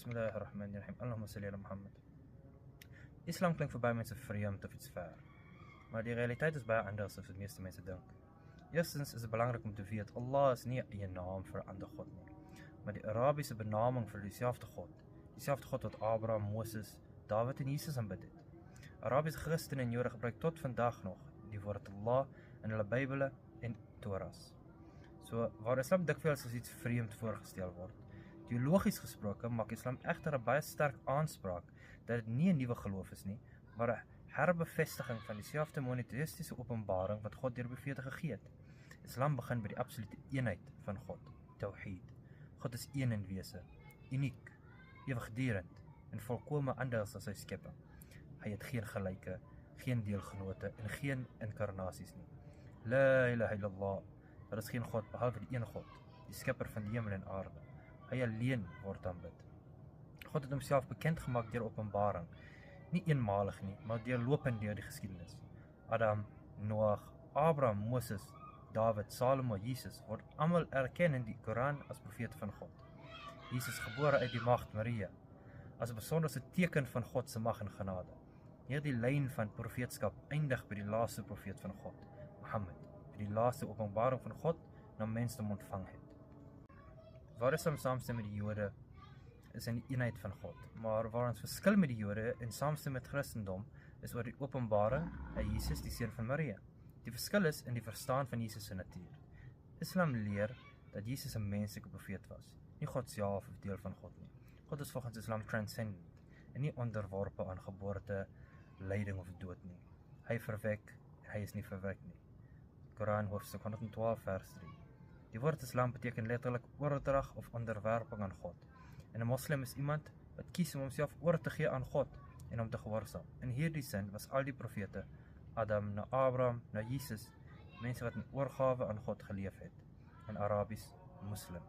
Bismillahirrahmanirrahim. Allahumma salli ala Muhammad. Islam klinkt vir baie mense vreemd of iets ver. Maar die realiteit is baie anders as wat meeste mense dink. Eerstens is dit belangrik om te weet, Allah is nie 'n naam vir 'n ander God nie, maar die Arabiese benaming vir dieselfde God wat Abraham, Moses, Dawid en Jesus aanbid het. Arabiese Christene en Jode gebruik tot vandag nog die woord Allah in hulle Bybele en Toras. So, waar Islam dikwels as iets vreemd voorgestel word, teologies gesproke maak Islam egter 'n baie sterk aanspraak dat dit nie 'n nuwe geloof is nie, maar 'n herbevestiging van dieselfde monoteistiese openbaring wat God deur profete gegee het. Islam begin by die absolute eenheid van God, Tawhid. God is een in wese, uniek, ewigdurend en volkome anders as sy skepping. Hy het geen gelyke, geen deelgenote en geen inkarnasies nie. La ilaha illallah, daar is geen God behalwe die een God, die skepper van die hemel en aarde. Hy alleen word aanbid. God het homself bekend gemaak deur openbaring, nie eenmalig nie, maar deurlopend deur die geskiedenis. Adam, Noag, Abraham, Moses, Dawid, Salomo, Jesus word almal erken in die Koran as profete van God. Jesus gebore uit die Magd Maria, as 'n besonderse teken van God se mag en genade. Hierdie lyn van profeetskap eindig by die laaste profeet van God, Mohammed, by die laaste openbaring van God na mensdom ontvang het. Waar is ons saamstem met die Jode is in die eenheid van God, maar waar ons verskil met die Jode en saamstem met Christendom is oor die openbaring aan Jesus, die seun van Maria. Die verskil is in die verstaan van Jesus se natuur. Islam leer dat Jesus 'n menslike profeet was, nie God self of deel van God nie. God is volgens Islam transcendent en nie onderworpe aan geboorte, lyding of dood nie. Hy verwek en hy is nie verwek nie. Koran hoofstuk 112 vers 3. Die woord Islam beteken letterlik oordrag of onderwerping aan God. En 'n moslim is iemand wat kies om homself oor te gee aan God en om te gehoorsaam. In hierdie sin was al die profete, Adam na Abraham na Jesus, mense wat in oorgawe aan God geleef het, in Arabies Muslim.